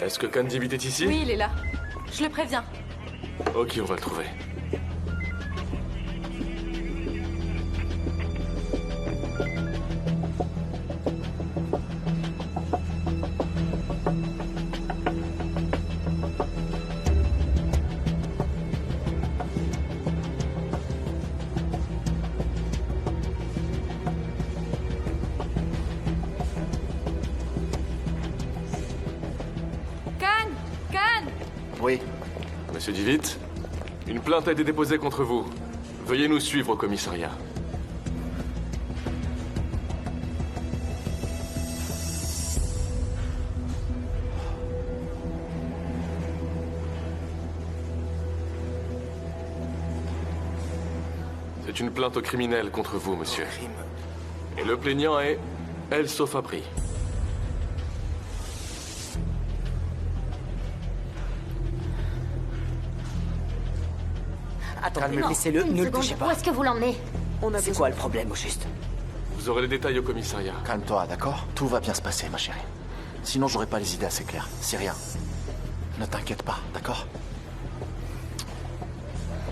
Est-ce que Kandivit est ici? Oui, il est là. Je le préviens. Ok, on va le trouver. Khan! Oui. Monsieur Divit, une plainte a été déposée contre vous. Veuillez nous suivre au commissariat. C'est une plainte au criminel contre vous, monsieur. Et le plaignant est El Sofabri. Attendez, laissez-le, ne le touchez Où pas. est-ce que vous l'emmenez? C'est quoi le problème au juste? Vous aurez les détails au commissariat. Calme-toi, d'accord? Tout va bien se passer, ma chérie. Sinon, j'aurais pas les idées assez claires. C'est rien. Ne t'inquiète pas, d'accord?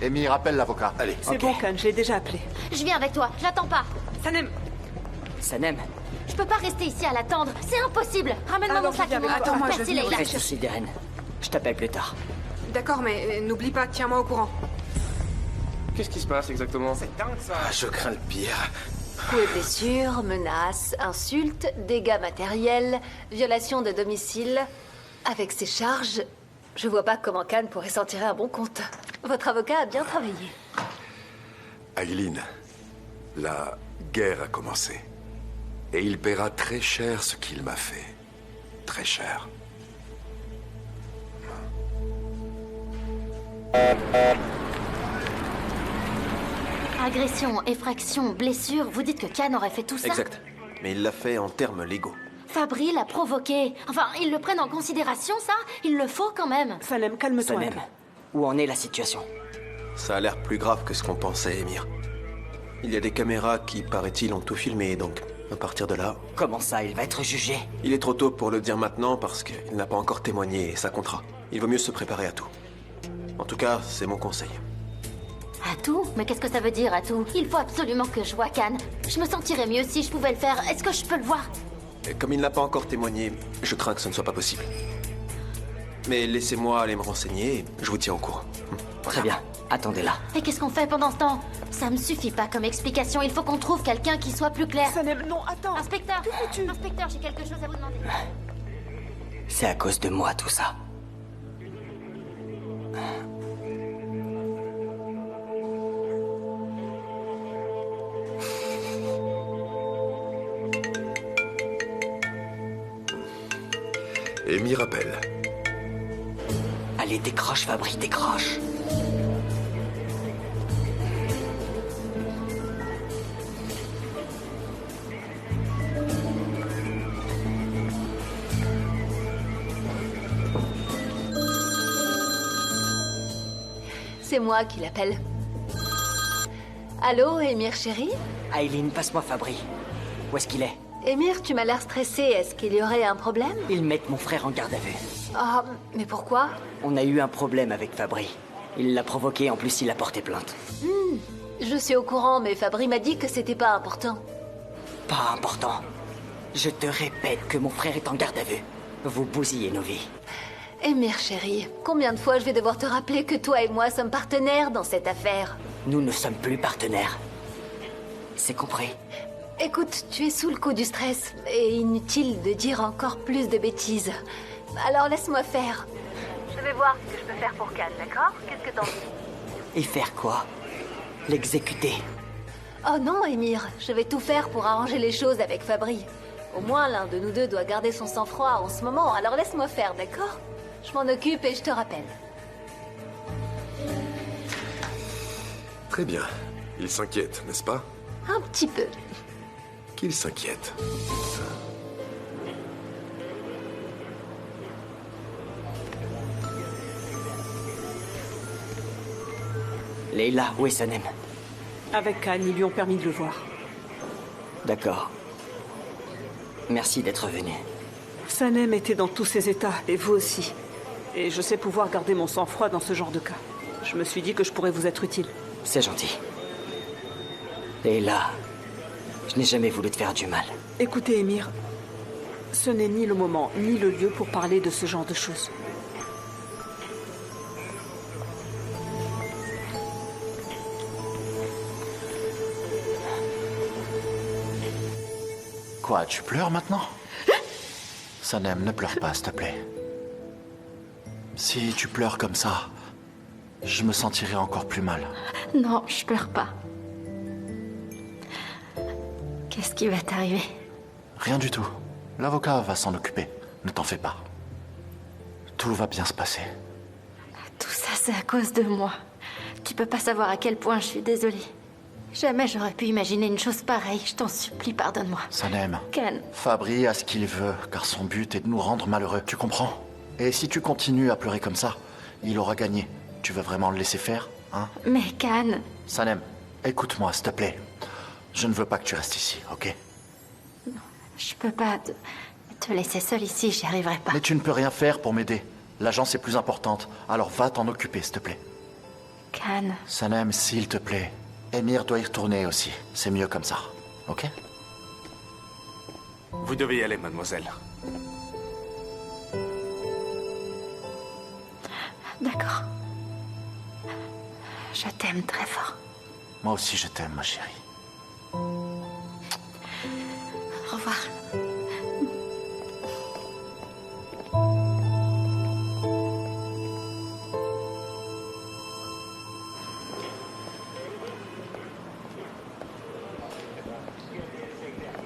Amy, rappelle l'avocat. Allez. C'est bon, Khan, je l'ai déjà appelé. Je viens avec toi, j'attends pas. Sanem, Je peux pas rester ici à l'attendre, c'est impossible. Ramène-moi Alors, mon sac je et viens mon avec manteau. toi. Attends-moi, je Merci, viens. Leïla. reste ici, Darren. Je t'appelle plus tard. D'accord, mais n'oublie pas, tiens-moi au courant. Qu'est-ce qui se passe exactement? Je crains le pire. Coups et blessures, menaces, insultes, dégâts matériels, violation de domicile. Avec ces charges, je vois pas comment Khan pourrait s'en tirer un bon compte. Votre avocat a bien travaillé. Aileen, la guerre a commencé. Et il paiera très cher ce qu'il m'a fait. Très cher. Agression, effraction, blessure, vous dites que Khan aurait fait tout ça? Exact. Mais il l'a fait en termes légaux. Fabri l'a provoqué. Enfin, ils le prennent en considération, ça? Il le faut quand même. Sanem, calme-toi. Sanem, où en est la situation? Ça a l'air plus grave que ce qu'on pensait, Emir. Il y a des caméras qui, paraît-il, ont tout filmé, donc à partir de là... Comment ça, il va être jugé? Il est trop tôt pour le dire maintenant parce qu'il n'a pas encore témoigné et ça comptera. Il vaut mieux se préparer à tout. En tout cas, c'est mon conseil. À tout? Mais qu'est-ce que ça veut dire, à tout? Il faut absolument que je voie Khan. Je me sentirais mieux si je pouvais le faire. Est-ce que je peux le voir? Et comme il n'a pas encore témoigné, je crains que ce ne soit pas possible. Mais laissez-moi aller me renseigner et je vous tiens au courant. Très bien, attendez là. Et qu'est-ce qu'on fait pendant ce temps? Ça me suffit pas comme explication. Il faut qu'on trouve quelqu'un qui soit plus clair. Sanem, non, attends. Inspecteur! Que fais-tu? Inspecteur, j'ai quelque chose à vous demander. C'est à cause de moi, tout ça. Amy rappelle. Allez, décroche, Fabri, décroche. C'est moi qui l'appelle. Allô, Émir chéri? Aileen, passe-moi Fabri. Où est-ce qu'il est? Émir, tu m'as l'air stressé. Est-ce qu'il y aurait un problème? Ils mettent mon frère en garde à vue. Ah, mais pourquoi? On a eu un problème avec Fabri. Il l'a provoqué, en plus il a porté plainte. Je suis au courant, mais Fabri m'a dit que c'était pas important. Pas important. Je te répète que mon frère est en garde à vue. Vous bousillez nos vies. Émir chéri, combien de fois je vais devoir te rappeler que toi et moi sommes partenaires dans cette affaire? Nous ne sommes plus partenaires. C'est compris. Écoute, tu es sous le coup du stress, et inutile de dire encore plus de bêtises. Alors laisse-moi faire. Je vais voir ce que je peux faire pour Khan, d'accord? Qu'est-ce que t'en dis? Et faire quoi? L'exécuter. Oh non, Émir, je vais tout faire pour arranger les choses avec Fabri. Au moins, l'un de nous deux doit garder son sang-froid en ce moment, alors laisse-moi faire, d'accord? Je m'en occupe et je te rappelle. Très bien. Il s'inquiète, n'est-ce pas? Un petit peu. Qu'il s'inquiète. Leïla, où est Sanem? Avec Khan, ils lui ont permis de le voir. D'accord. Merci d'être venu. Sanem était dans tous ses états, et vous aussi. Et je sais pouvoir garder mon sang-froid dans ce genre de cas. Je me suis dit que je pourrais vous être utile. C'est gentil. Et là, je n'ai jamais voulu te faire du mal. Écoutez, Émir, ce n'est ni le moment, ni le lieu pour parler de ce genre de choses. Quoi, tu pleures maintenant? Sanem, ne pleure pas, s'il te plaît. Si tu pleures comme ça, je me sentirai encore plus mal. Non, je pleure pas. Qu'est-ce qui va t'arriver? Rien du tout. L'avocat va s'en occuper. Ne t'en fais pas. Tout va bien se passer. Tout ça, c'est à cause de moi. Tu peux pas savoir à quel point je suis désolée. Jamais j'aurais pu imaginer une chose pareille. Je t'en supplie, pardonne-moi. Sanem, Khan. Fabri a ce qu'il veut, car son but est de nous rendre malheureux. Tu comprends? Et si tu continues à pleurer comme ça, il aura gagné. Tu veux vraiment le laisser faire, hein? Mais Khan... Sanem, écoute-moi, s'il te plaît. Je ne veux pas que tu restes ici, ok? Je peux pas te laisser seule ici, j'y arriverai pas. Mais tu ne peux rien faire pour m'aider. L'agence est plus importante, alors va t'en occuper, s'il te plaît. Khan... Sanem, s'il te plaît. Émir doit y retourner aussi. C'est mieux comme ça, ok? Vous devez y aller, mademoiselle. D'accord. Je t'aime très fort. Moi aussi, je t'aime, ma chérie. Au revoir.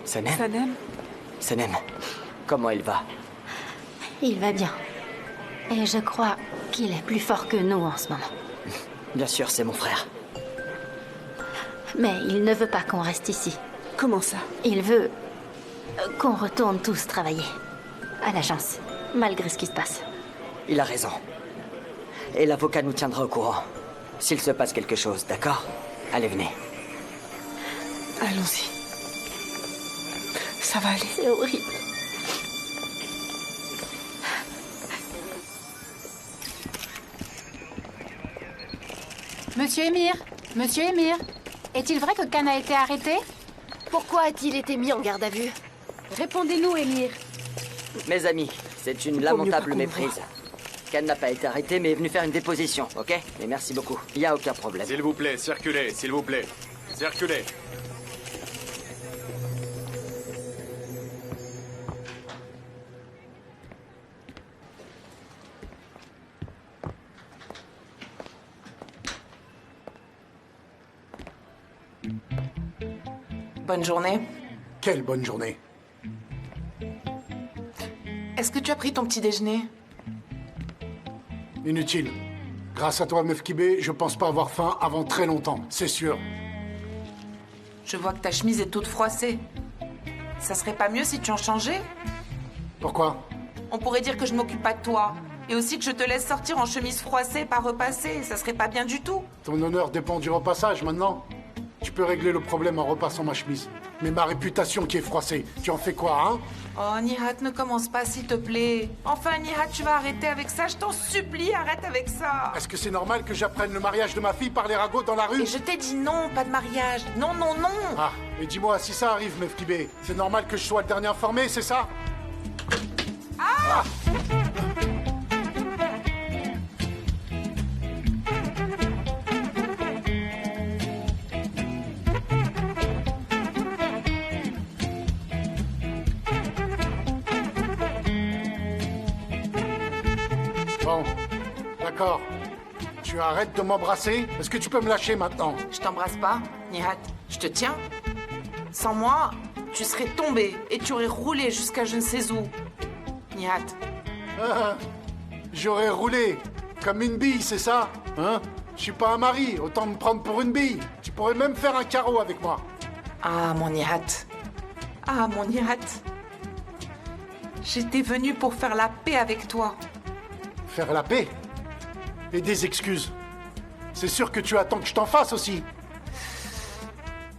Sanem? Sanem? Sanem, comment il va? Il va bien. Et je crois qu'il est plus fort que nous en ce moment. Bien sûr, c'est mon frère. Mais il ne veut pas qu'on reste ici. Comment ça? Il veut qu'on retourne tous travailler. À l'agence, malgré ce qui se passe. Il a raison. Et l'avocat nous tiendra au courant. S'il se passe quelque chose, d'accord? Allez, venez. Allons-y. Ça va aller. C'est horrible. Monsieur Émir, est-il vrai que Khan a été arrêté? Pourquoi a-t-il été mis en garde à vue? Répondez-nous, Émir. Mes amis, c'est une mieux lamentable pas qu'on méprise. Khan n'a pas été arrêté, mais est venu faire une déposition, ok? Et merci beaucoup. Il n'y a aucun problème. S'il vous plaît, circulez, s'il vous plaît. Circulez. Bonne journée. Quelle bonne journée. Est-ce que tu as pris ton petit déjeuner? Inutile. Grâce à toi, Meuf Kibé, je pense pas avoir faim avant très longtemps, c'est sûr. Je vois que ta chemise est toute froissée. Ça serait pas mieux si tu en changeais? Pourquoi? On pourrait dire que je m'occupe pas de toi. Et aussi que je te laisse sortir en chemise froissée, pas repassée. Ça serait pas bien du tout. Ton honneur dépend du repassage maintenant. Tu peux régler le problème en repassant ma chemise. Mais ma réputation qui est froissée, tu en fais quoi, hein? Oh, Nihat, ne commence pas, s'il te plaît. Enfin, Nihat, tu vas arrêter avec ça. Je t'en supplie, arrête avec ça. Est-ce que c'est normal que j'apprenne le mariage de ma fille par les ragots dans la rue? Et je t'ai dit non, pas de mariage. Non, non, non. Ah, et dis-moi, si ça arrive, Meuf Kibé, c'est normal que je sois le dernier informé, c'est ça? Ah! Bon, d'accord. Tu arrêtes de m'embrasser? Est-ce que tu peux me lâcher maintenant? Je t'embrasse pas, Nihat. Je te tiens. Sans moi, tu serais tombé et tu aurais roulé jusqu'à je ne sais où. Nihat. Ah, j'aurais roulé comme une bille, c'est ça? Hein? Je suis pas un mari, autant me prendre pour une bille. Tu pourrais même faire un carreau avec moi. Ah, mon Nihat. Ah, mon Nihat. J'étais venue pour faire la paix avec toi. Faire la paix? Et des excuses. C'est sûr que tu attends que je t'en fasse aussi.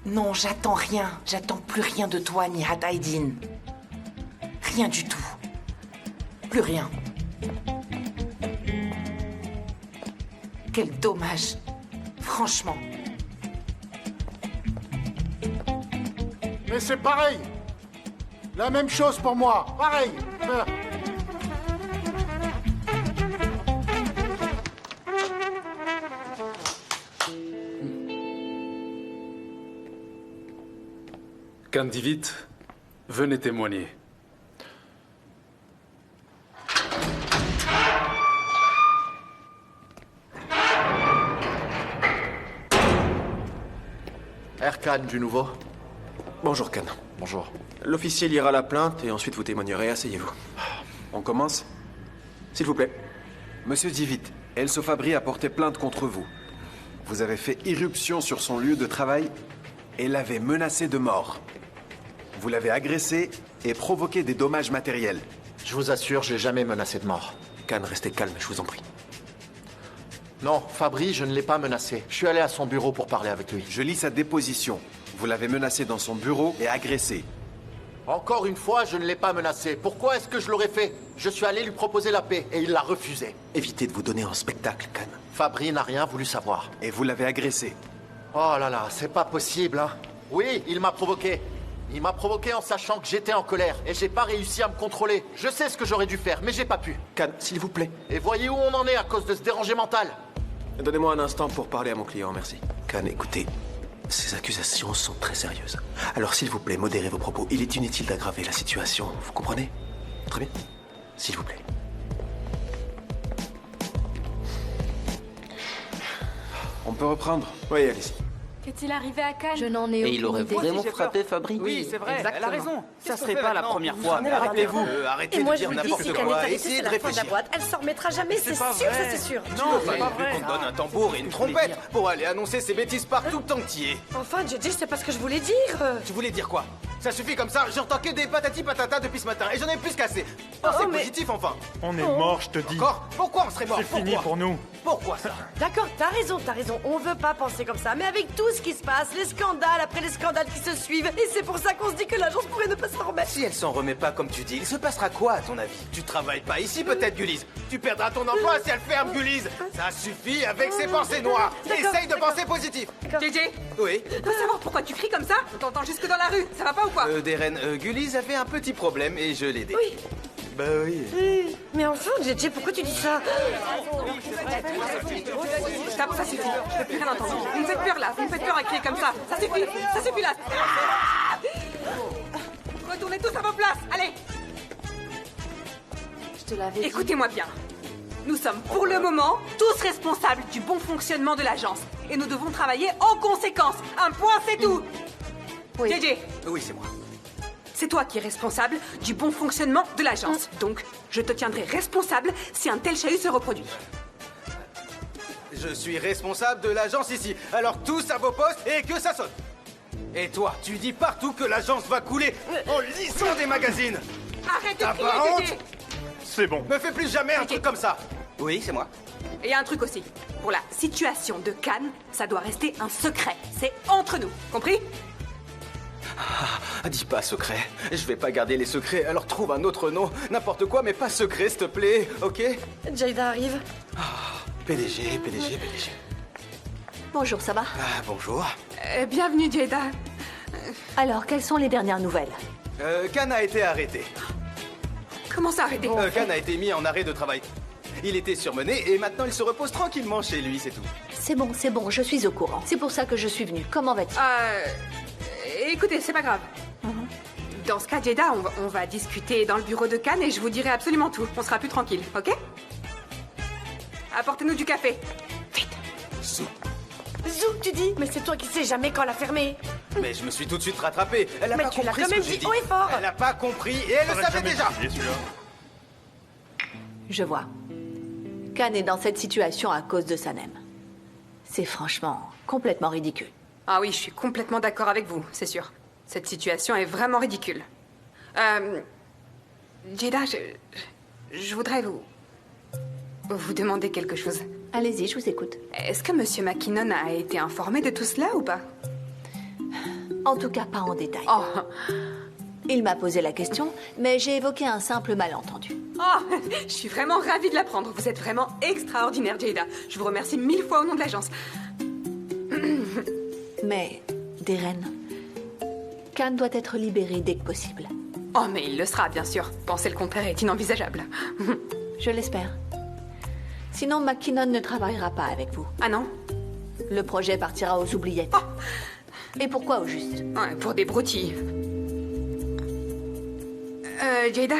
Non, j'attends rien. J'attends plus rien de toi, Nihat Aydin. Rien du tout. plus rien. Quel dommage. Franchement. Mais c'est pareil. La même chose pour moi. Pareil. Khan Divit, venez témoigner. Erkan, du nouveau. Bonjour, Khan. Bonjour. L'officier lira la plainte et ensuite vous témoignerez. Asseyez-vous. On commence? S'il vous plaît. Monsieur Divit, Elso Fabri a porté plainte contre vous. Vous avez fait irruption sur son lieu de travail et l'avez menacé de mort. Vous l'avez agressé et provoqué des dommages matériels. Je vous assure, j'ai jamais menacé de mort. Khan, restez calme, je vous en prie. Non, Fabri, je ne l'ai pas menacé. Je suis allé à son bureau pour parler avec lui. Je lis sa déposition. Vous l'avez menacé dans son bureau et agressé. Encore une fois, je ne l'ai pas menacé. Pourquoi est-ce que je l'aurais fait? Je suis allé lui proposer la paix et il l'a refusé. Évitez de vous donner en spectacle, Khan. Fabri n'a rien voulu savoir. Et vous l'avez agressé. Oh là là, c'est pas possible, hein. Oui, il m'a provoqué. Il m'a provoqué en sachant que j'étais en colère et j'ai pas réussi à me contrôler. Je sais ce que j'aurais dû faire, mais j'ai pas pu. Khan, s'il vous plaît. Et voyez où on en est à cause de ce dérangé mental. Donnez-moi un instant pour parler à mon client, merci. Khan, écoutez, ces accusations sont très sérieuses. Alors s'il vous plaît, modérez vos propos. Il est inutile d'aggraver la situation, vous comprenez? Très bien. S'il vous plaît. On peut reprendre? Oui, allez-y. Qu'est-il arrivé à Khan? Je n'en ai Et aucune il aurait idée. vraiment frappé Fabri? Oui, c'est vrai, elle a raison. Ça serait pas la première fois. Mais arrêtez-vous. Arrêtez de dire n'importe quoi. Essayez de réfléchir. Elle s'en remettra jamais, c'est sûr, ça c'est sûr. Non, c'est pas vrai. On donne un tambour et une trompette pour aller annoncer ces bêtises partout entier. Enfin, JJ, c'est pas ce que je voulais dire. Tu voulais dire quoi? Ça suffit comme ça, j'entends que des patati patata depuis ce matin et j'en ai plus qu'assez. Pensez positif enfin. On est mort, je te dis. Encore? Pourquoi on serait mort? C'est fini pour nous. Pourquoi ça? D'accord, t'as raison. On veut pas penser comme ça, mais avec tout ce qui se passe, les scandales après les scandales qui se suivent, et c'est pour ça qu'on se dit que l'agence pourrait ne pas s'en remettre. Si elle s'en remet pas comme tu dis, il se passera quoi à ton avis? Tu travailles pas ici peut-être, Gullies? Tu perdras ton emploi si elle ferme, Gullies. Ça suffit avec ses pensées noires. Essaye de penser positif. JJ? Oui? Je peux savoir pourquoi tu cries comme ça? On t'entend jusque dans la rue, ça va pas ou quoi? Deren, Gullies avait un petit problème et je l'ai aidé. Oui. Bah oui. Mais enfin, JJ, pourquoi tu dis ça? Stop, ça suffit. Je peux plus rien entendre. Vous me faites peur là, vous me faites peur à crier comme ça. Ça suffit là. Retournez tous à vos places, allez. Je te l'avais dit. Écoutez-moi bien. Nous sommes pour le moment tous responsables du bon fonctionnement de l'agence. Et nous devons travailler en conséquence. Un point, c'est tout. Oui. JJ. Oui, c'est moi. C'est toi qui es responsable du bon fonctionnement de l'agence. Donc, je te tiendrai responsable si un tel chahut se reproduit. Je suis responsable de l'agence ici. Alors tous à vos postes et que ça sonne. Et toi, tu dis partout que l'agence va couler en lisant des magazines. Arrête de T'as crier, pas honte? JJ. C'est bon. Me fais plus jamais un truc comme ça. Oui, c'est moi. Et il y a un truc aussi. Pour la situation de Cannes, ça doit rester un secret. C'est entre nous, compris? Ah, dis pas secret. Je vais pas garder les secrets, alors trouve un autre nom. N'importe quoi, mais pas secret, s'il te plaît, ok? Jada arrive. PDG. Bonjour, ça va? Ah, bonjour. Bienvenue, Jada. Alors, quelles sont les dernières nouvelles? Khan a été arrêté. Comment ça, arrêté? Khan a été mis en arrêt de travail. Il était surmené et maintenant il se repose tranquillement chez lui, c'est tout. C'est bon, je suis au courant. C'est pour ça que je suis venue. Comment vas-tu? Écoutez, c'est pas grave. Dans ce cas, Jada, on va discuter dans le bureau de Khan et je vous dirai absolument tout. On sera plus tranquille, ok? Apportez-nous du café. Vite. Zouk, tu dis? Mais c'est toi qui sais jamais quand la fermer. Mais je me suis tout de suite rattrapé. Elle a Mais pas tu l'as compris quand ce même que j'ai dit haut et fort. Elle a pas compris et elle le savait déjà. Je vois. Khan est dans cette situation à cause de Sanem. C'est franchement complètement ridicule. Ah oui, je suis complètement d'accord avec vous, c'est sûr. Cette situation est vraiment ridicule. Jada, je voudrais vous demander quelque chose. Allez-y, je vous écoute. Est-ce que Monsieur McKinnon a été informé de tout cela ou pas? En tout cas, pas en détail. Oh. Il m'a posé la question, mais j'ai évoqué un simple malentendu. Oh, je suis vraiment ravie de l'apprendre. Vous êtes vraiment extraordinaire, Jada. Je vous remercie 1000 fois au nom de l'agence. Mais, Deren, Khan doit être libéré dès que possible. Oh, mais il le sera, bien sûr. Penser le contraire est inenvisageable. Je l'espère. Sinon, McKinnon ne travaillera pas avec vous. Ah non? Le projet partira aux oubliettes. Oh. Et pourquoi au juste? Ouais, pour des broutilles. Jada,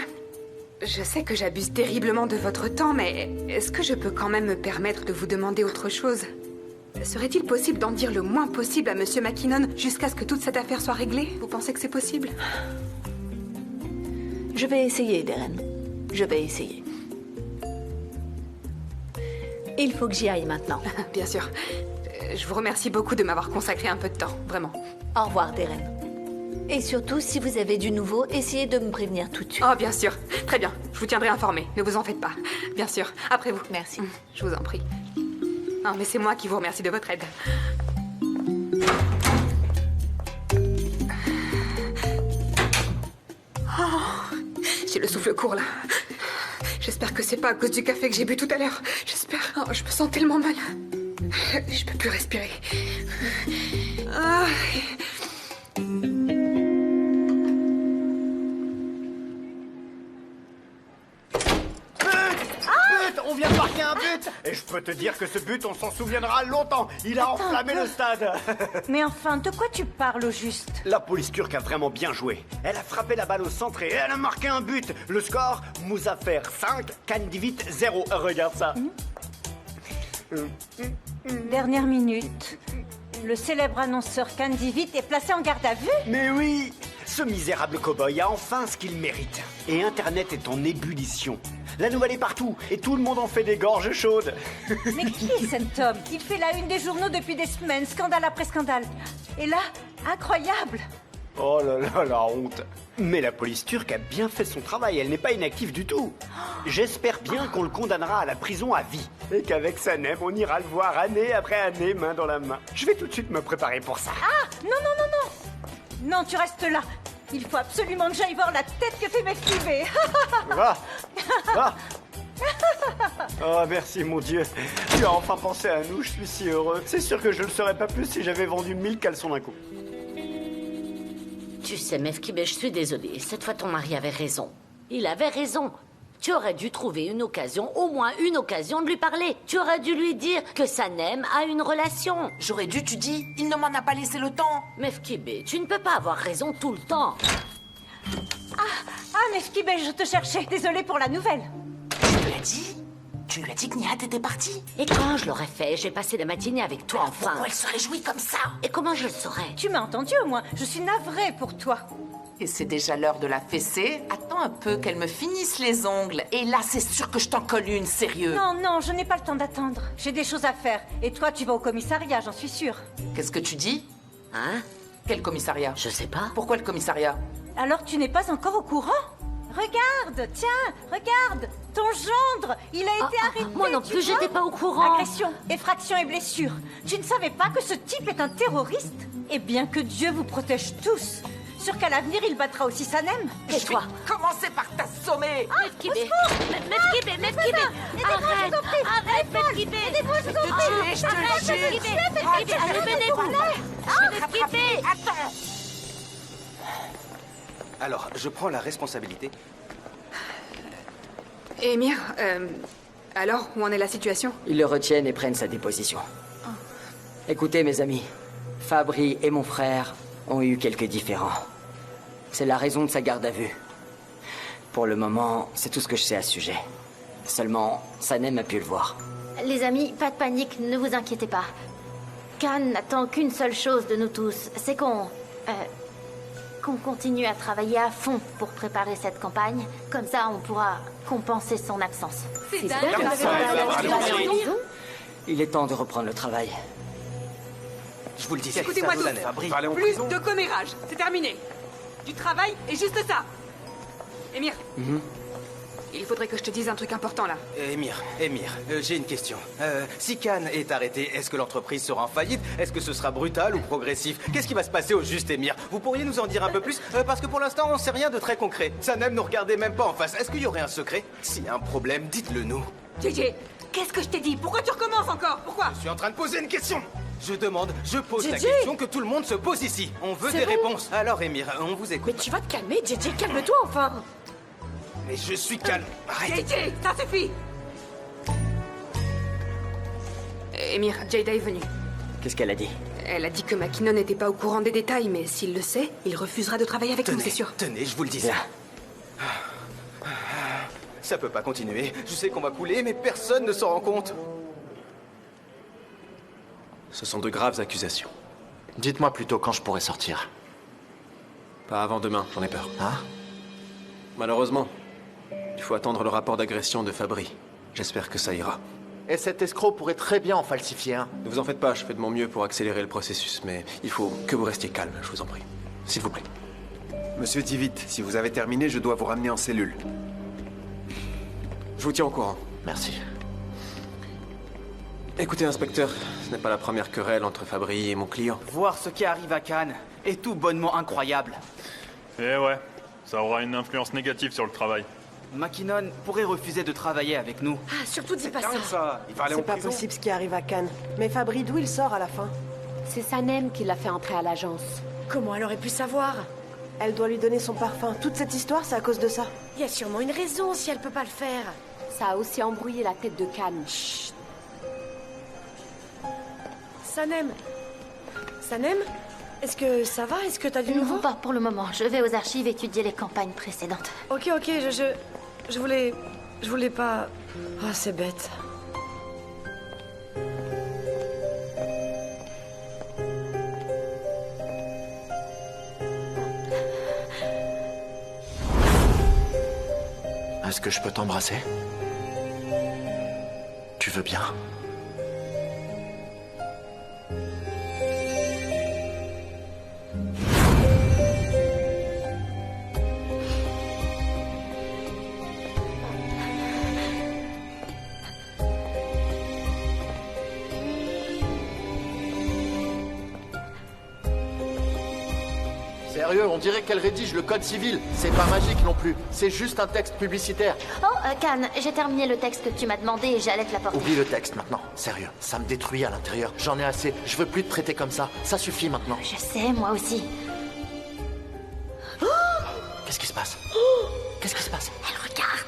je sais que j'abuse terriblement de votre temps, mais est-ce que je peux quand même me permettre de vous demander autre chose? Serait-il possible d'en dire le moins possible à Monsieur McKinnon jusqu'à ce que toute cette affaire soit réglée? Vous pensez que c'est possible? Je vais essayer, Deren. Je vais essayer. Il faut que j'y aille maintenant. Bien sûr. Je vous remercie beaucoup de m'avoir consacré un peu de temps, vraiment. Au revoir, Deren. Et surtout, si vous avez du nouveau, essayez de me prévenir tout de suite. Oh, bien sûr. Très bien. Je vous tiendrai informé. Ne vous en faites pas. Bien sûr. Après vous. Merci. Je vous en prie. Non, mais c'est moi qui vous remercie de votre aide. Oh, j'ai le souffle court, là. J'espère que c'est pas à cause du café que j'ai bu tout à l'heure. J'espère. Oh, je me sens tellement mal. Je peux plus respirer. Ah. On vient de marquer un but. Et je peux te dire que ce but, on s'en souviendra longtemps. Il a enflammé le stade. Mais enfin, de quoi tu parles au juste? La police turque a vraiment bien joué. Elle a frappé la balle au centre et elle a marqué un but. Le score, Muzaffer 5, Kandivit 0. Regarde ça. Dernière minute. Le célèbre annonceur Kandivit est placé en garde à vue? Mais oui, ce misérable cow-boy a enfin ce qu'il mérite. Et Internet est en ébullition. La nouvelle est partout et tout le monde en fait des gorges chaudes. Mais qui est cet homme? Il fait la une des journaux depuis des semaines, scandale après scandale. Et là, incroyable. Oh là là, la honte. Mais la police turque a bien fait son travail, elle n'est pas inactive du tout. J'espère bien qu'on le condamnera à la prison à vie. Et qu'avec Sanem, on ira le voir année après année, main dans la main. Je vais tout de suite me préparer pour ça. Ah, non, non, non, non. Non, tu restes là. Il faut absolument que j'aille voir la tête que fait Mefkibé. Va. Va. Oh, merci mon Dieu. Tu as enfin pensé à nous, je suis si heureux. C'est sûr que je ne le serais pas plus si j'avais vendu 1000 caleçons d'un coup. Tu sais, Mefkibé, je suis désolée. Cette fois, ton mari avait raison. Il avait raison. Tu aurais dû trouver une occasion, au moins une occasion de lui parler. Tu aurais dû lui dire que Sanem a une relation. J'aurais dû, tu dis. Il ne m'en a pas laissé le temps. Mefkibé, tu ne peux pas avoir raison tout le temps. Ah, Mefkibé, je te cherchais. Désolée pour la nouvelle. Tu l'as dit? Tu lui as dit que Nihat était parti? Et quand je l'aurais fait, j'ai passé la matinée avec toi, enfin. Pourquoi elle se réjouit comme ça? Et comment je le saurais? Tu m'as entendu au moins. Je suis navrée pour toi. Et c'est déjà l'heure de la fessée. Attends un peu qu'elle me finisse les ongles. Et là, c'est sûr que je t'en colle une, sérieux. Non, non, je n'ai pas le temps d'attendre. J'ai des choses à faire. Et toi, tu vas au commissariat, j'en suis sûre. Qu'est-ce que tu dis? Hein? Quel commissariat? Je sais pas. Pourquoi le commissariat? Alors tu n'es pas encore au courant? Regarde, tiens, regarde. Ton gendre, il a été arrêté. Moi non plus, j'étais pas au courant. Agression, effraction et blessure. Tu ne savais pas que ce type est un terroriste? Eh bien que Dieu vous protège tous. Sûr qu'à l'avenir, il battra aussi Sanem. Et toi? Commencez par t'assommer. Mefkibé, Mefkibé, Mefkibé. Arrête, arrête, Mefkibé. Aidez-moi, je vous en prie. Je te jure. Mefkibé, allez, venez-vous. Mefkibé. Attends. Alors, je prends la responsabilité. Émir, alors, où en est la situation? Ils le retiennent et prennent sa déposition. Écoutez, mes amis, Fabri et mon frère ont eu quelques différends. C'est la raison de sa garde à vue. Pour le moment, c'est tout ce que je sais à ce sujet. Seulement, Sanem a pu le voir. Les amis, pas de panique, ne vous inquiétez pas. Khan n'attend qu'une seule chose de nous tous, c'est qu'on continue à travailler à fond pour préparer cette campagne. Comme ça, on pourra compenser son absence. C'est dingue. Il est temps de reprendre le travail. Je vous le disais. Écoutez-moi ça tous. vaut la peine. Plus de commérage. C'est terminé. Du travail et juste ça. Émir, il faudrait que je te dise un truc important là. Émir, j'ai une question. Si Khan est arrêté, est-ce que l'entreprise sera en faillite? Est-ce que ce sera brutal ou progressif? Qu'est-ce qui va se passer au juste, Émir? Vous pourriez nous en dire un peu plus? Parce que pour l'instant, on sait rien de très concret. Sanem nous regardait même pas en face. Est-ce qu'il y aurait un secret? S'il y a un problème, dites-le nous. JJ, qu'est-ce que je t'ai dit? Pourquoi tu recommences encore? Pourquoi? Je suis en train de poser une question. Je pose la JJ. question que tout le monde se pose ici. On veut C'est des bon. réponses. Alors, Émir, on vous écoute. Mais tu vas te calmer, JJ, calme-toi enfin. Mais je suis calme. Arrête. JJ, ça suffit. Émir, Jada est venue. Qu'est-ce qu'elle a dit? Elle a dit que McKinnon n'était pas au courant des détails, mais s'il le sait, il refusera de travailler avec nous, c'est sûr. Tenez, je vous le disais. Ça peut pas continuer. Je sais qu'on va couler, mais personne ne s'en rend compte. Ce sont de graves accusations. Dites-moi plutôt quand je pourrais sortir. Pas avant demain, j'en ai peur. Hein? Malheureusement, il faut attendre le rapport d'agression de Fabry. J'espère que ça ira. Et cet escroc pourrait très bien en falsifier un. Ne vous en faites pas, je fais de mon mieux pour accélérer le processus, mais il faut que vous restiez calme, je vous en prie. S'il vous plaît. Monsieur Divit, si vous avez terminé, je dois vous ramener en cellule. Je vous tiens au courant. Merci. Écoutez, inspecteur, ce n'est pas la première querelle entre Fabry et mon client. Voir ce qui arrive à Khan est tout bonnement incroyable. Eh ouais, ça aura une influence négative sur le travail. McKinnon pourrait refuser de travailler avec nous. Ah, surtout dis pas ça. Il va aller en C'est pas prison. possible ce qui arrive à Cannes. Mais Fabry, d'où il sort à la fin? C'est Sanem qui l'a fait entrer à l'agence. Comment elle aurait pu savoir? Elle doit lui donner son parfum. Toute cette histoire, c'est à cause de ça. Il y a sûrement une raison si elle peut pas le faire. Ça a aussi embrouillé la tête de Khan. Chut. Sanem. Sanem? Est-ce que ça va? Est-ce que t'as du nouveau? Non, pas pour le moment. Je vais aux archives étudier les campagnes précédentes. Ok, je voulais pas... Oh, c'est bête. Est-ce que je peux t'embrasser? Tu veux bien? Sérieux, on dirait qu'elle rédige le code civil. C'est pas magique non plus. C'est juste un texte publicitaire. Oh, Khan, j'ai terminé le texte que tu m'as demandé et j'allais te l'apporter. Oublie le texte maintenant. Sérieux, ça me détruit à l'intérieur. J'en ai assez. Je veux plus te traiter comme ça. Ça suffit maintenant. Je sais, moi aussi. Qu'est-ce qui se passe? Qu'est-ce qui se passe? Elle regarde.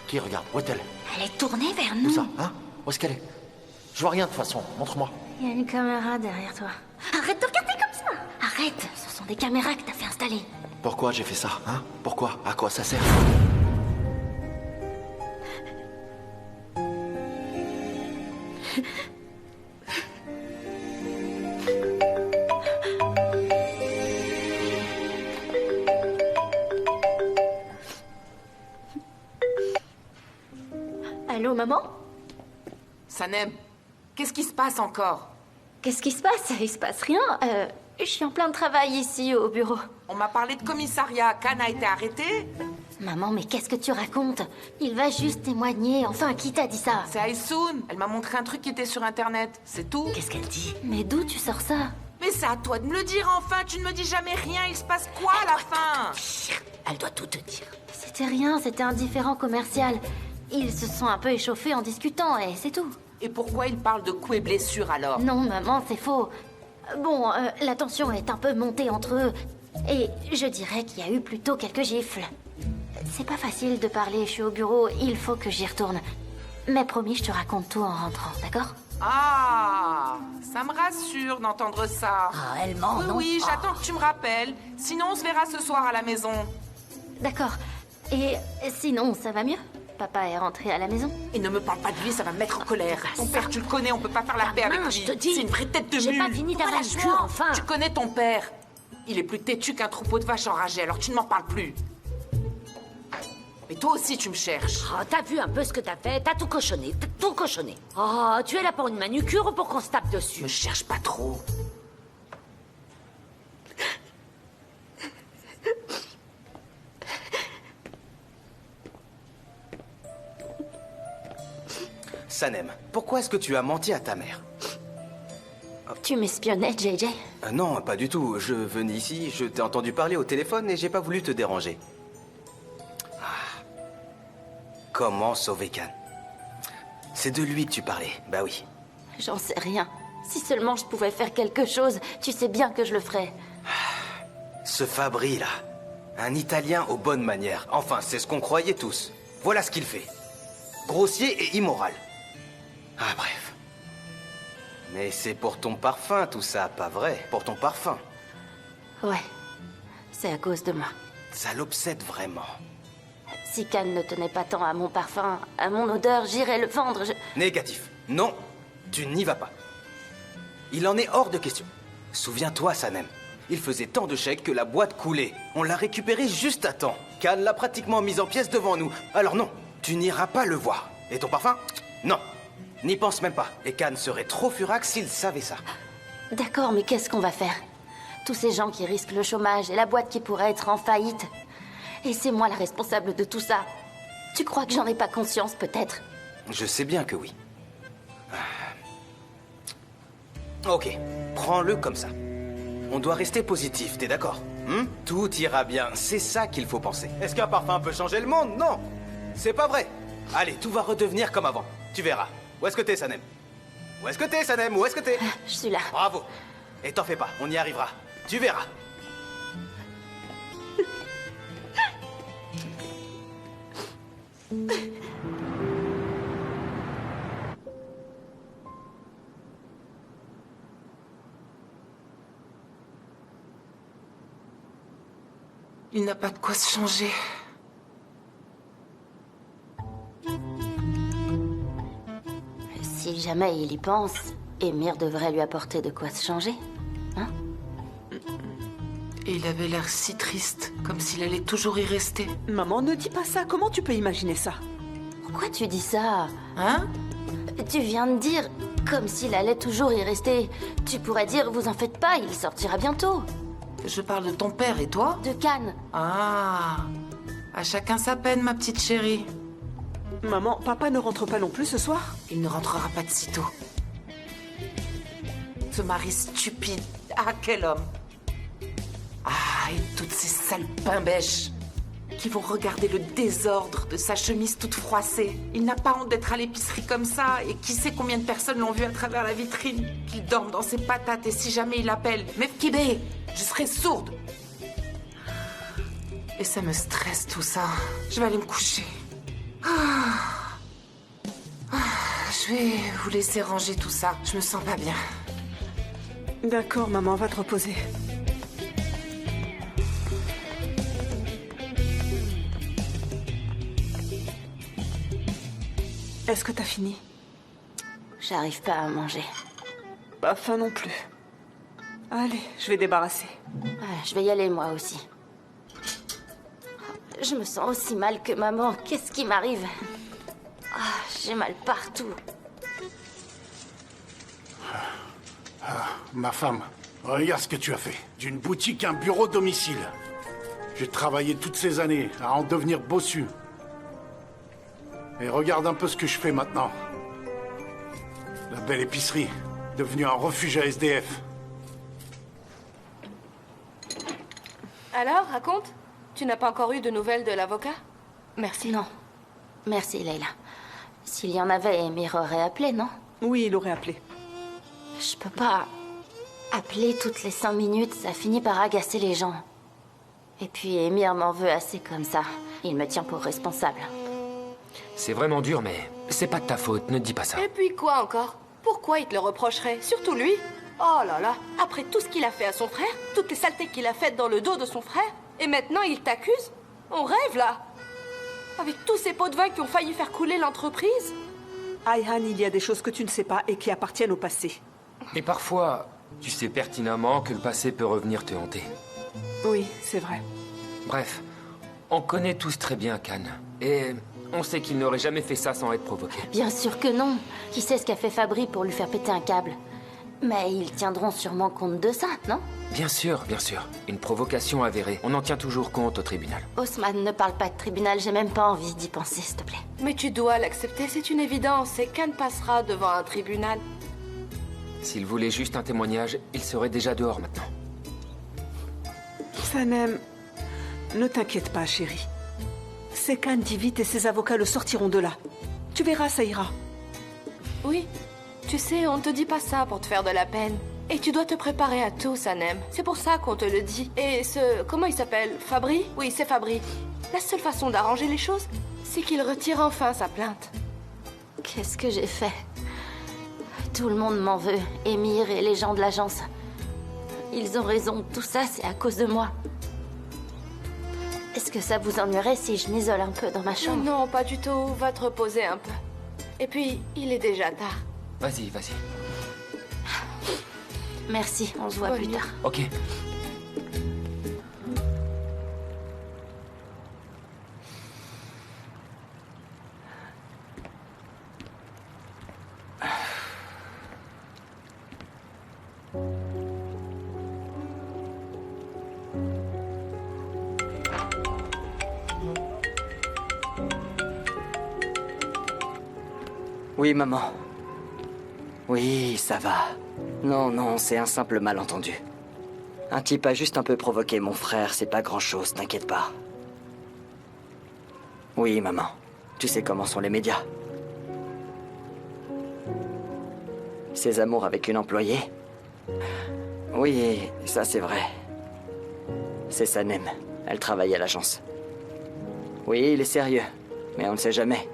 Qui regarde? Où est-elle? Elle est tournée vers Où nous. ça? Hein? Où est-ce qu'elle est? Je vois rien de toute façon. Montre-moi. Il y a une caméra derrière toi. Arrête de regarder comme ça. Arrête, ce sont des caméras que t'as fait installer. Pourquoi j'ai fait ça? Hein? Pourquoi? À quoi ça sert? Allô, maman? Sanem, qu'est-ce qui se passe encore? Qu'est-ce qui se passe? Il se passe rien. Je suis en plein de travail ici, au bureau. On m'a parlé de commissariat. Khan a été arrêté? Maman, mais qu'est-ce que tu racontes? Il va juste témoigner. Enfin, qui t'a dit ça? C'est Aïssoun. Elle m'a montré un truc qui était sur Internet. C'est tout. Qu'est-ce qu'elle dit? Mais d'où tu sors ça? Mais c'est à toi de me le dire, enfin. Tu ne me dis jamais rien. Il se passe quoi à la fin? Elle doit tout te dire. C'était rien, c'était un différend commercial. Ils se sont un peu échauffés en discutant et c'est tout. Et pourquoi il parle de coups et blessures alors? Non, maman, c'est faux. Bon, la tension est un peu montée entre eux. Et je dirais qu'il y a eu plutôt quelques gifles. C'est pas facile de parler, je suis au bureau, il faut que j'y retourne. Mais promis, je te raconte tout en rentrant, d'accord? Ah, ça me rassure d'entendre ça. Ah, elle ment, non? Oui, j'attends que tu me rappelles. Sinon, on se verra ce soir à la maison. D'accord. Et sinon, ça va mieux? Papa est rentré à la maison? Et ne me parle pas de lui, ça va me mettre en colère. Ton père, tu le connais, on peut pas faire la paix avec lui. je te dis. C'est une vraie tête de J'ai mule. pas fini ta manucure, enfin. Tu connais ton père. Il est plus têtu qu'un troupeau de vaches enragées, alors tu ne m'en parles plus. Mais toi aussi, tu me cherches. Oh, t'as vu un peu ce que t'as fait? T'as tout cochonné, t'as tout cochonné. Oh, tu es là pour une manucure ou pour qu'on se tape dessus? Me cherche pas trop. Sanem, pourquoi est-ce que tu as menti à ta mère? Tu m'espionnais, JJ? Non, pas du tout. Je venais ici, je t'ai entendu parler au téléphone et j'ai pas voulu te déranger. Ah. Comment sauver Khan? C'est de lui que tu parlais, bah oui. J'en sais rien. Si seulement je pouvais faire quelque chose, tu sais bien que je le ferais. Ce Fabri, là. Un Italien aux bonnes manières. Enfin, c'est ce qu'on croyait tous. Voilà ce qu'il fait. Grossier et immoral. Ah, bref. Mais c'est pour ton parfum, tout ça, pas vrai? Pour ton parfum. Ouais. C'est à cause de moi. Ça l'obsède vraiment. Si Khan ne tenait pas tant à mon parfum, à mon odeur, j'irais le vendre. Négatif. Non, tu n'y vas pas. Il en est hors de question. Souviens-toi, Sanem. Il faisait tant de chèques que la boîte coulait. On l'a récupéré juste à temps. Khan l'a pratiquement mise en pièces devant nous. Alors non, tu n'iras pas le voir. Et ton parfum? Non. N'y pense même pas. Et Khan serait trop furax s'il savait ça. D'accord, mais qu'est-ce qu'on va faire? Tous ces gens qui risquent le chômage et la boîte qui pourrait être en faillite. Et c'est moi la responsable de tout ça. Tu crois que j'en ai pas conscience, peut-être? Je sais bien que oui. Ok, prends-le comme ça. On doit rester positif, t'es d'accord? Tout ira bien, c'est ça qu'il faut penser. Est-ce qu'un parfum peut changer le monde? Non. C'est pas vrai. Allez, tout va redevenir comme avant. Tu verras. Où est-ce que t'es, Sanem? Où est-ce que t'es, Sanem? Où est-ce que t'es? Je suis là. Bravo. Et t'en fais pas, on y arrivera. Tu verras. Il n'a pas de quoi se changer. Si jamais il y pense, Émir devrait lui apporter de quoi se changer. Hein? Et il avait l'air si triste, comme s'il allait toujours y rester. Maman, ne dis pas ça. Comment tu peux imaginer ça? Pourquoi tu dis ça? Hein? Tu viens de dire comme s'il allait toujours y rester. Tu pourrais dire, vous en faites pas, il sortira bientôt. Je parle de ton père et toi? De Khan. Ah, à chacun sa peine, ma petite chérie. Maman, papa ne rentre pas non plus ce soir? Il ne rentrera pas de sitôt. Ce mari stupide. Ah, quel homme! Ah, et toutes ces sales pimbèches qui vont regarder le désordre de sa chemise toute froissée. Il n'a pas honte d'être à l'épicerie comme ça, et qui sait combien de personnes l'ont vu à travers la vitrine. Qu'il dorme dans ses patates, et si jamais il appelle, Mefkibé, je serai sourde. Et ça me stresse tout ça. Je vais aller me coucher. Je vais vous laisser ranger tout ça. Je me sens pas bien. D'accord, maman, va te reposer. Est-ce que t'as fini? J'arrive pas à manger. Pas faim non plus. Allez, je vais débarrasser. Je vais y aller moi aussi. Je me sens aussi mal que maman. Qu'est-ce qui m'arrive? J'ai mal partout. Ma femme, regarde ce que tu as fait. D'une boutique, un bureau domicile. J'ai travaillé toutes ces années à en devenir bossu. Et regarde un peu ce que je fais maintenant. La belle épicerie, devenue un refuge à SDF. Alors, raconte. Tu n'as pas encore eu de nouvelles de l'avocat? Merci. Non. Merci, Leila. S'il y en avait, Émir aurait appelé, non? Oui, il aurait appelé. Je peux pas appeler toutes les 5 minutes, ça finit par agacer les gens. Et puis Émir m'en veut assez comme ça. Il me tient pour responsable. C'est vraiment dur, mais c'est pas de ta faute, ne dis pas ça. Et puis quoi encore? Pourquoi il te le reprocherait? Surtout lui? Oh là là, après tout ce qu'il a fait à son frère, toutes les saletés qu'il a faites dans le dos de son frère, et maintenant il t'accuse? On rêve là! Avec tous ces pots de vin qui ont failli faire couler l'entreprise? Ayhan, il y a des choses que tu ne sais pas et qui appartiennent au passé. Et parfois, tu sais pertinemment que le passé peut revenir te hanter. Oui, c'est vrai. Bref, on connaît tous très bien Khan. Et on sait qu'il n'aurait jamais fait ça sans être provoqué. Bien sûr que non. Qui sait ce qu'a fait Fabri pour lui faire péter un câble? Mais ils tiendront sûrement compte de ça, non? Bien sûr, bien sûr. Une provocation avérée. On en tient toujours compte au tribunal. Haussmann, ne parle pas de tribunal, j'ai même pas envie d'y penser, s'il te plaît. Mais tu dois l'accepter, c'est une évidence. Et Khan passera devant un tribunal. S'il voulait juste un témoignage, il serait déjà dehors maintenant. Sanem, ne t'inquiète pas, chérie. C'est Khan dit vite et ses avocats le sortiront de là. Tu verras, ça ira. Oui, tu sais, on te dit pas ça pour te faire de la peine. Et tu dois te préparer à tout, Sanem. C'est pour ça qu'on te le dit. Et comment il s'appelle? Fabry? Oui, c'est Fabry. La seule façon d'arranger les choses, c'est qu'il retire enfin sa plainte. Qu'est-ce que j'ai fait? Tout le monde m'en veut. Émir et les gens de l'agence. Ils ont raison, tout ça, c'est à cause de moi. Est-ce que ça vous ennuierait si je m'isole un peu dans ma chambre? Non, pas du tout. Va te reposer un peu. Et puis, il est déjà tard. Vas-y, vas-y. Merci, on se voit plus tard. Ok. Oui, maman. Oui, ça va. Non, non, c'est un simple malentendu. Un type a juste un peu provoqué mon frère, c'est pas grand-chose, t'inquiète pas. Oui, maman. Tu sais comment sont les médias. Ses amours avec une employée? Oui, ça c'est vrai. C'est Sanem. Elle travaille à l'agence. Oui, il est sérieux, mais on ne sait jamais.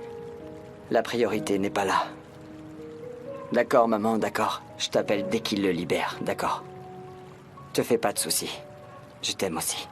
La priorité n'est pas là. D'accord, maman, d'accord. Je t'appelle dès qu'il le libère, d'accord? Te fais pas de soucis. Je t'aime aussi.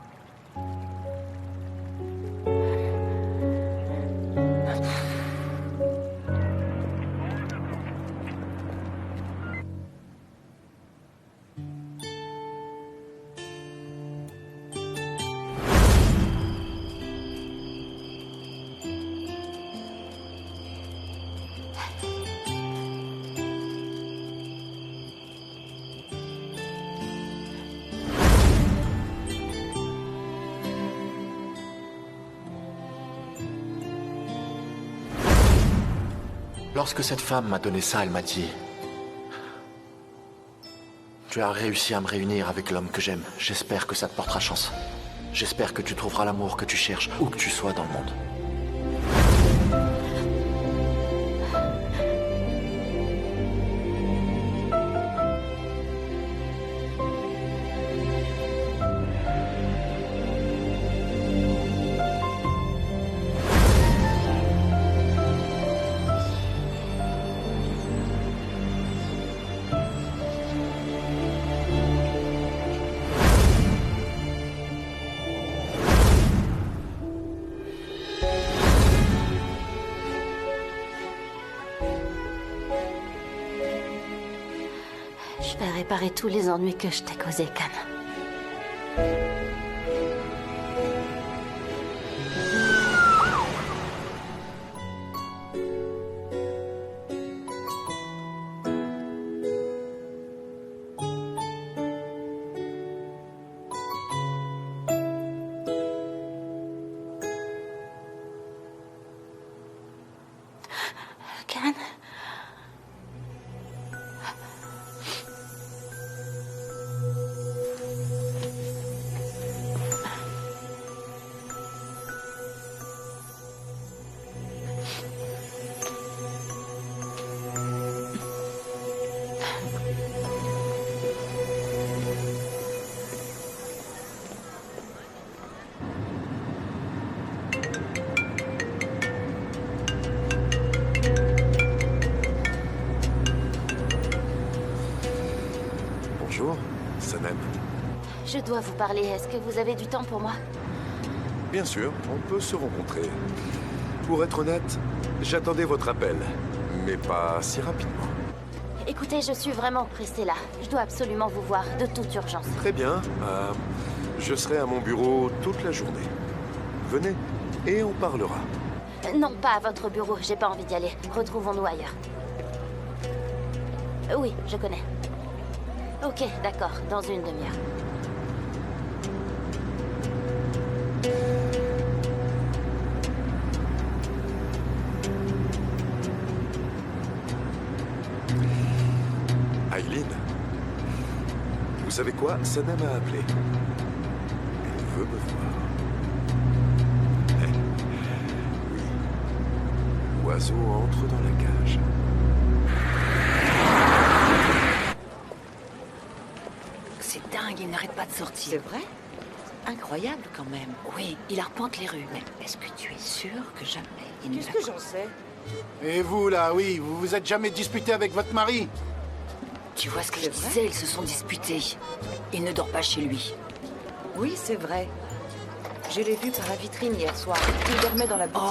Lorsque cette femme m'a donné ça, elle m'a dit... Tu as réussi à me réunir avec l'homme que j'aime. J'espère que ça te portera chance. J'espère que tu trouveras l'amour que tu cherches, où que tu sois dans le monde. Je vais réparer tous les ennuis que je t'ai causés, Khan. Khan? Bonjour, Sanem. Je dois vous parler. Est-ce que vous avez du temps pour moi? Bien sûr, on peut se rencontrer. Pour être honnête, j'attendais votre appel, mais pas si rapidement. Écoutez, je suis vraiment pressée là. Je dois absolument vous voir, de toute urgence. Très bien, je serai à mon bureau toute la journée. Venez, et on parlera. Non, pas à votre bureau, j'ai pas envie d'y aller. Retrouvons-nous ailleurs. Oui, je connais. Ok, d'accord, dans une demi-heure. Aileen, vous savez quoi? Sana m'a appelé. Elle veut me voir. Oui. L'oiseau entre dans la cage. C'est dingue, il n'arrête pas de sortir. C'est vrai? Incroyable quand même. Oui, il arpente les rues, mais est-ce que tu es sûr que jamais il ne Qu'est-ce que j'en sais? Et vous, là, oui, vous vous êtes jamais disputé avec votre mari? Tu vois ce que je disais, ils se sont disputés. Il ne dort pas chez lui. Oui, c'est vrai. Je l'ai vu par la vitrine hier soir. Il dormait dans la boutique.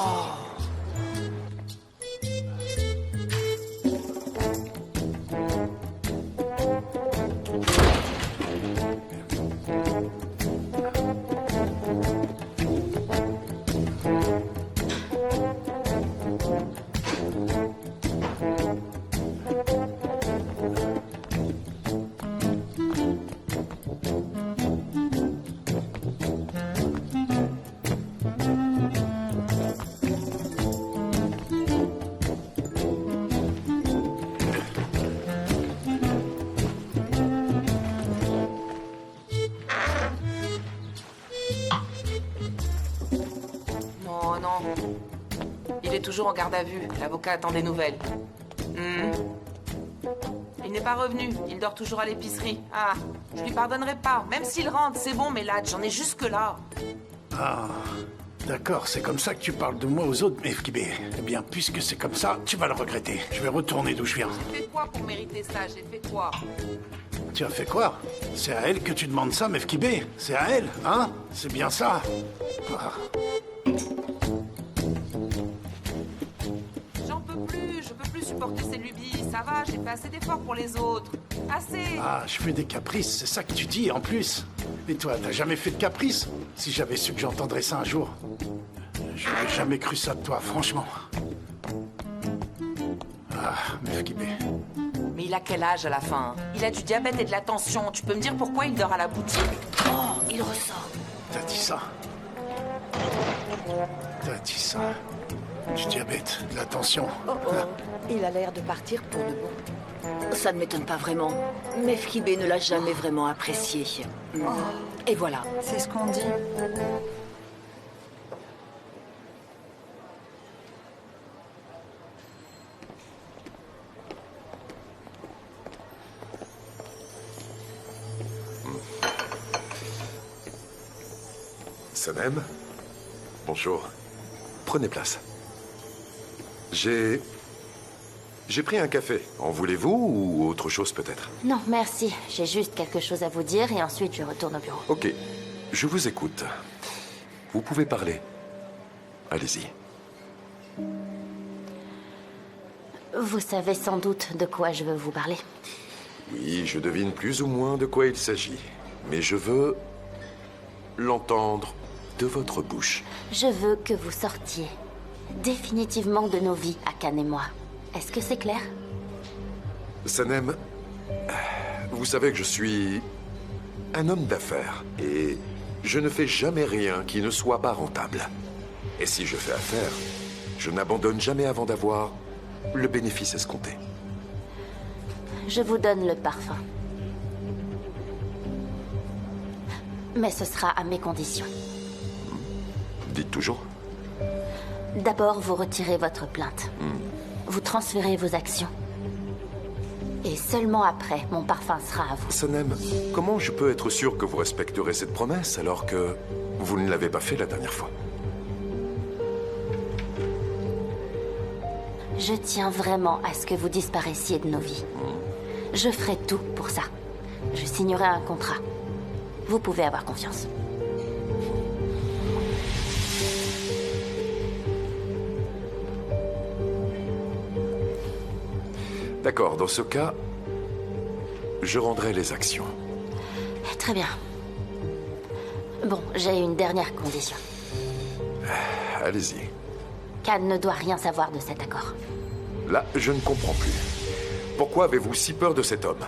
Non, non. Il est toujours en garde à vue. L'avocat attend des nouvelles. Il n'est pas revenu. Il dort toujours à l'épicerie. Ah, je lui pardonnerai pas. Même s'il rentre, c'est bon, mais là, j'en ai jusque-là. Ah, d'accord, c'est comme ça que tu parles de moi aux autres, FKB. Eh bien, puisque c'est comme ça, tu vas le regretter. Je vais retourner d'où je viens. J'ai fait quoi pour mériter ça? J'ai fait quoi? Tu as fait quoi? C'est à elle que tu demandes ça, FKB. C'est à elle, hein? C'est bien ça. Ah. J'en peux plus. Je peux plus supporter ces lubies. Ça va, j'ai fait assez d'efforts pour les autres. Assez. Ah, je fais des caprices, c'est ça que tu dis, en plus. Et toi, t'as jamais fait de caprices? Si j'avais su que j'entendrais ça un jour. J'aurais jamais cru ça de toi, franchement. Ah, FKB. Mais il a quel âge à la fin? Il a du diabète et de la tension. Tu peux me dire pourquoi il dort à la boutique? Oh, il ressort. T'as dit ça? T'as dit ça? Du diabète, de la tension. Oh oh, il a l'air de partir pour de bon. Ça ne m'étonne pas vraiment. Mais FKB ne l'a jamais vraiment apprécié. Et voilà. C'est ce qu'on dit. Sanem, bonjour. Prenez place. J'ai pris un café. En voulez-vous ou autre chose peut-être? Non, merci. J'ai juste quelque chose à vous dire et ensuite je retourne au bureau. Ok, je vous écoute. Vous pouvez parler. Allez-y. Vous savez sans doute de quoi je veux vous parler. Oui, je devine plus ou moins de quoi il s'agit. Mais je veux l'entendre de votre bouche. Je veux que vous sortiez définitivement de nos vies, Akan et moi. Est-ce que c'est clair? Sanem, vous savez que je suis un homme d'affaires et je ne fais jamais rien qui ne soit pas rentable. Et si je fais affaire, je n'abandonne jamais avant d'avoir le bénéfice escompté. Je vous donne le parfum. Mais ce sera à mes conditions. Dites toujours. D'abord, vous retirez votre plainte. Vous transférez vos actions. Et seulement après, mon parfum sera à vous. Sanem, comment je peux être sûr que vous respecterez cette promesse alors que vous ne l'avez pas fait la dernière fois? Je tiens vraiment à ce que vous disparaissiez de nos vies. Je ferai tout pour ça. Je signerai un contrat. Vous pouvez avoir confiance. D'accord, dans ce cas, je rendrai les actions. Très bien. Bon, j'ai une dernière condition. Allez-y. Khan ne doit rien savoir de cet accord. Là, je ne comprends plus. Pourquoi avez-vous si peur de cet homme?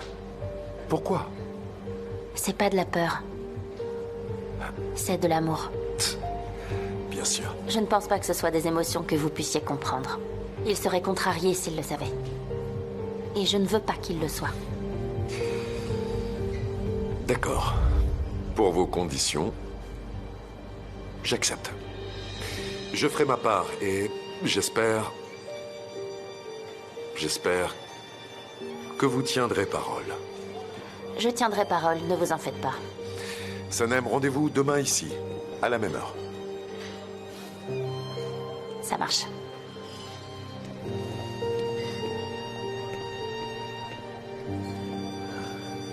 Pourquoi? C'est pas de la peur. C'est de l'amour. Bien sûr. Je ne pense pas que ce soit des émotions que vous puissiez comprendre. Il serait contrarié s'il le savait. Et je ne veux pas qu'il le soit. D'accord. Pour vos conditions, j'accepte. Je ferai ma part et j'espère que vous tiendrez parole. Je tiendrai parole, ne vous en faites pas. Sanem, rendez-vous demain ici, à la même heure. Ça marche.